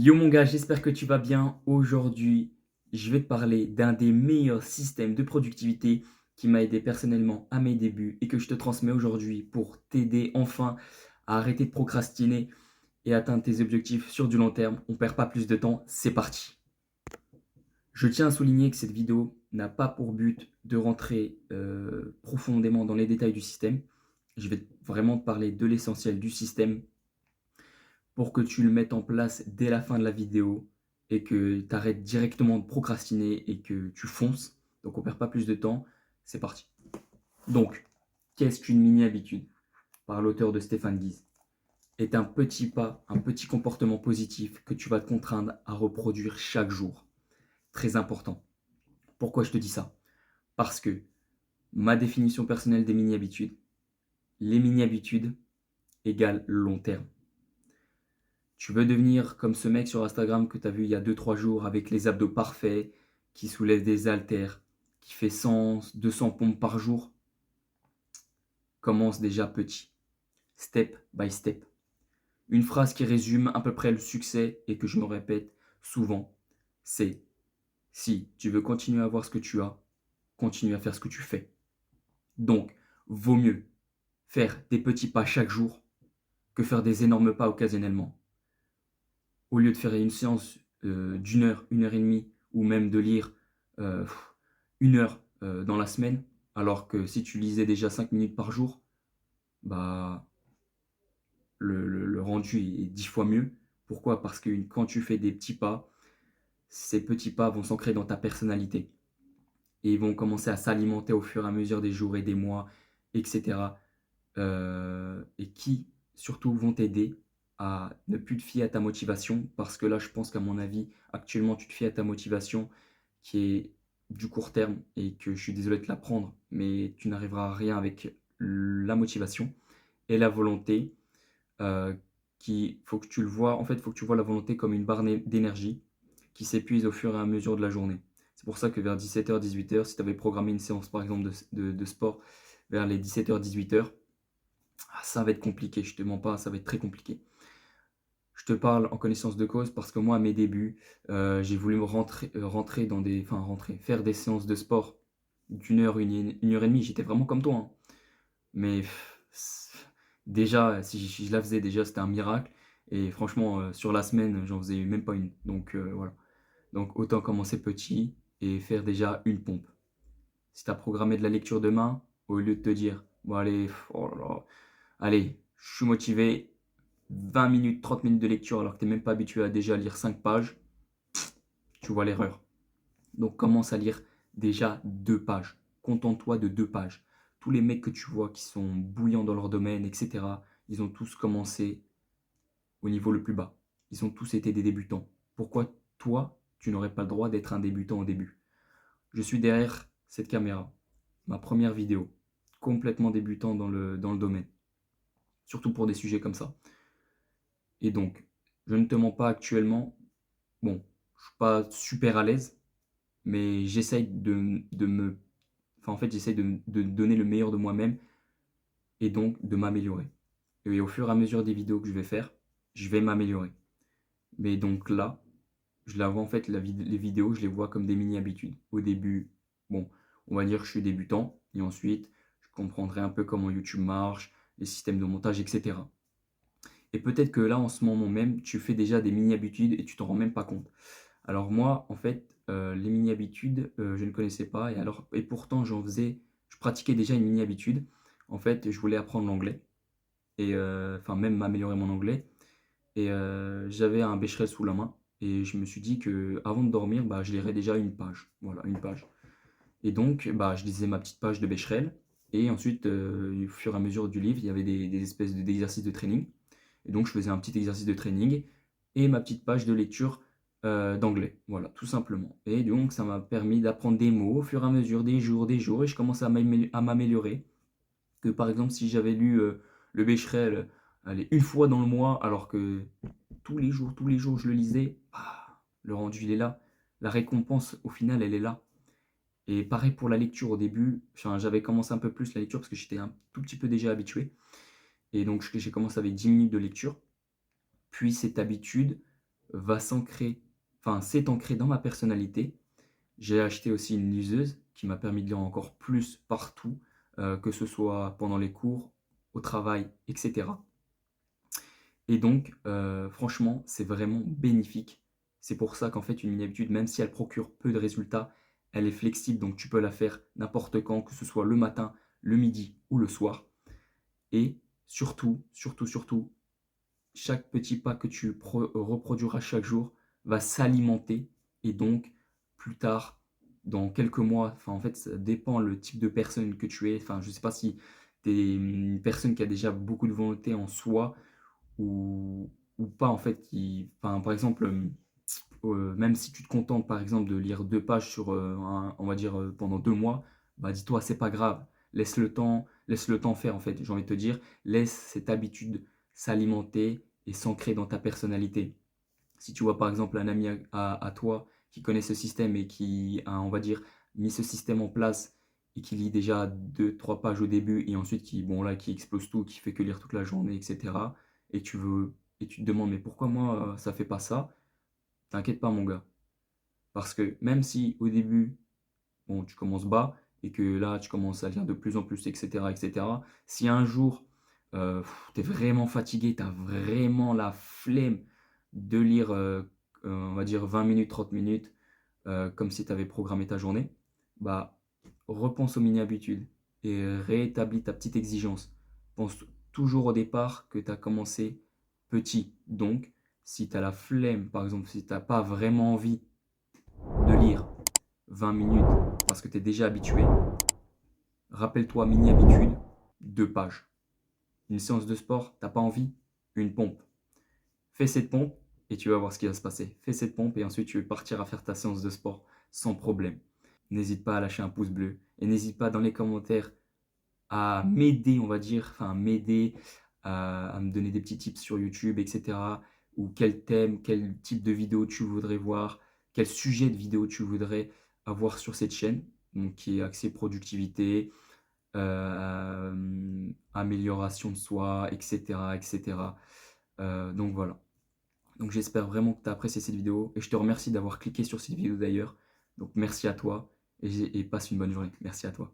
Yo mon gars, j'espère que tu vas bien. Aujourd'hui, je vais te parler d'un des meilleurs systèmes de productivité qui m'a aidé personnellement à mes débuts et que je te transmets aujourd'hui pour t'aider enfin à arrêter de procrastiner et atteindre tes objectifs sur du long terme. On perd pas plus de temps, c'est parti. Je tiens à souligner que cette vidéo n'a pas pour but de rentrer profondément dans les détails du système. Je vais vraiment te parler de l'essentiel du système pour que tu le mettes en place dès la fin de la vidéo et que tu arrêtes directement de procrastiner et que tu fonces. Donc on perd pas plus de temps, c'est parti. Donc, qu'est-ce qu'une mini-habitude? Par l'auteur de Stéphane Guise. Est un petit pas, un petit comportement positif que tu vas te contraindre à reproduire chaque jour. Très important. Pourquoi je te dis ça? Parce que ma définition personnelle des mini-habitudes, les mini-habitudes égale long terme. Tu veux devenir comme ce mec sur Instagram que tu as vu il y a 2-3 jours avec les abdos parfaits, qui soulève des haltères, qui fait 100, 200 pompes par jour? Commence déjà petit, step by step. Une phrase qui résume à peu près le succès et que je me répète souvent, c'est: si tu veux continuer à avoir ce que tu as, continue à faire ce que tu fais. Donc, vaut mieux faire des petits pas chaque jour que faire des énormes pas occasionnellement. Au lieu de faire une séance d'une heure et demie, ou même de lire euh, 1 heure dans la semaine, alors que si tu lisais déjà 5 minutes par jour, bah, le rendu est 10 fois mieux. Pourquoi? Parce que quand tu fais des petits pas, ces petits pas vont s'ancrer dans ta personnalité et ils vont commencer à s'alimenter au fur et à mesure des jours et des mois, etc. Et qui surtout vont t'aider à ne plus te fier à ta motivation, parce que là, je pense qu'à mon avis, actuellement, tu te fies à ta motivation qui est du court terme et que je suis désolé de te la prendre, mais tu n'arriveras à rien avec la motivation et la volonté. euh, Faut que tu le vois, en fait, il faut que tu vois la volonté comme une barre d'énergie qui s'épuise au fur et à mesure de la journée. C'est pour ça que vers 17h, 18h, si tu avais programmé une séance par exemple de sport vers les 17h, 18h, ça va être compliqué, je te mens pas, ça va être très compliqué. Je te parle en connaissance de cause parce que moi, à mes débuts, j'ai voulu me faire des séances de sport d'1 heure, 1 heure et demie. J'étais vraiment comme toi, hein. Mais déjà, si je la faisais, déjà, c'était un miracle. Et franchement, sur la semaine, j'en faisais même pas une. Donc voilà. Donc autant commencer petit et faire déjà une pompe. Si tu as programmé de la lecture demain, au lieu de te dire, bon allez, oh là là, allez, je suis motivé, 20 minutes, 30 minutes de lecture alors que tu n'es même pas habitué à déjà lire 5 pages, tu vois l'erreur. Donc commence à lire déjà 2 pages. Contente-toi de 2 pages. Tous les mecs que tu vois qui sont bouillants dans leur domaine, etc., ils ont tous commencé au niveau le plus bas. Ils ont tous été des débutants. Pourquoi toi, tu n'aurais pas le droit d'être un débutant au début? Je suis derrière cette caméra, ma première vidéo, complètement débutant dans le domaine, surtout pour des sujets comme ça. Et donc, je ne te mens pas actuellement. Bon, je suis pas super à l'aise, mais j'essaye de me. Enfin, en fait, j'essaye de donner le meilleur de moi-même et donc de m'améliorer. Et au fur et à mesure des vidéos que je vais faire, je vais m'améliorer. Mais donc là, je la vois en fait, les vidéos, je les vois comme des mini-habitudes. Au début, bon, on va dire que je suis débutant, et ensuite, je comprendrai un peu comment YouTube marche, les systèmes de montage, etc. Et peut-être que là, en ce moment même, tu fais déjà des mini-habitudes et tu t'en rends même pas compte. Alors moi, en fait, les mini-habitudes, je ne connaissais pas, et pourtant je pratiquais déjà une mini-habitude. En fait, je voulais apprendre l'anglais et enfin même m'améliorer mon anglais, et j'avais un Becherel sous la main et je me suis dit que avant de dormir, bah, je lirais déjà une page. Voilà, une page. Et donc, bah, je lisais ma petite page de Becherel et ensuite, au fur et à mesure du livre, il y avait des espèces d'exercices de training. Et donc, je faisais un petit exercice de training et ma petite page de lecture d'anglais. Voilà, tout simplement. Et donc, ça m'a permis d'apprendre des mots au fur et à mesure des jours, et je commençais à m'améliorer. Que par exemple, si j'avais lu le Becherel, allez, une fois dans le mois, alors que tous les jours, je le lisais, bah, le rendu, il est là. La récompense, au final, elle est là. Et pareil pour la lecture au début, enfin, j'avais commencé un peu plus la lecture parce que j'étais un tout petit peu déjà habitué. Et donc, j'ai commencé avec 10 minutes de lecture. Puis cette habitude, va s'est ancré dans ma personnalité. J'ai acheté aussi une liseuse qui m'a permis de lire encore plus partout, que ce soit pendant les cours, au travail, et cetera. Et donc, franchement, c'est vraiment bénéfique. C'est pour ça qu'en fait, une mini-habitude, même si elle procure peu de résultats, elle est flexible, donc tu peux la faire n'importe quand, que ce soit le matin, le midi ou le soir. Et surtout, surtout, surtout, chaque petit pas que tu reproduiras chaque jour va s'alimenter et donc plus tard, dans quelques mois, enfin en fait ça dépend le type de personne que tu es. Enfin, je ne sais pas si tu es une personne qui a déjà beaucoup de volonté en soi ou, ou pas en fait. Enfin, par exemple, même si tu te contentes par exemple de lire 2 pages sur, on va dire pendant 2 mois, bah dis-toi c'est pas grave. Laisse le temps faire en fait. J'ai envie de te dire, laisse cette habitude s'alimenter et s'ancrer dans ta personnalité. Si tu vois par exemple un ami à toi qui connaît ce système et qui a, on va dire, mis ce système en place et qui lit déjà 2, 3 pages au début et ensuite bon là, qui explose tout, qui fait que lire toute la journée, etc. Et tu te demandes, mais pourquoi moi ça fait pas ça? T'inquiète pas, mon gars. Parce que même si au début, bon, tu commences bas et que là, tu commences à lire de plus en plus, etc., etc., si un jour, tu es vraiment fatigué, tu as vraiment la flemme de lire, on va dire 20 minutes, 30 minutes, comme si tu avais programmé ta journée, bah, repense aux mini-habitudes et réétablis ta petite exigence. Pense toujours au départ que tu as commencé petit. Donc, si tu as la flemme, par exemple, si tu n'as pas vraiment envie de lire 20 minutes parce que tu es déjà habitué, rappelle-toi, mini-habitude, 2 pages. Une séance de sport, t'as pas envie? Une pompe. Fais cette pompe et tu vas voir ce qui va se passer. Fais cette pompe et ensuite tu vas partir à faire ta séance de sport sans problème. N'hésite pas à lâcher un pouce bleu et n'hésite pas dans les commentaires à m'aider, on va dire, enfin m'aider à me donner des petits tips sur YouTube, etc. Ou quel thème, quel type de vidéo tu voudrais voir, quel sujet de vidéo tu voudrais avoir sur cette chaîne, donc qui est axée productivité, amélioration de soi, etc. etc. Donc voilà. Donc j'espère vraiment que tu as apprécié cette vidéo et je te remercie d'avoir cliqué sur cette vidéo d'ailleurs. Donc merci à toi et passe une bonne journée. Merci à toi.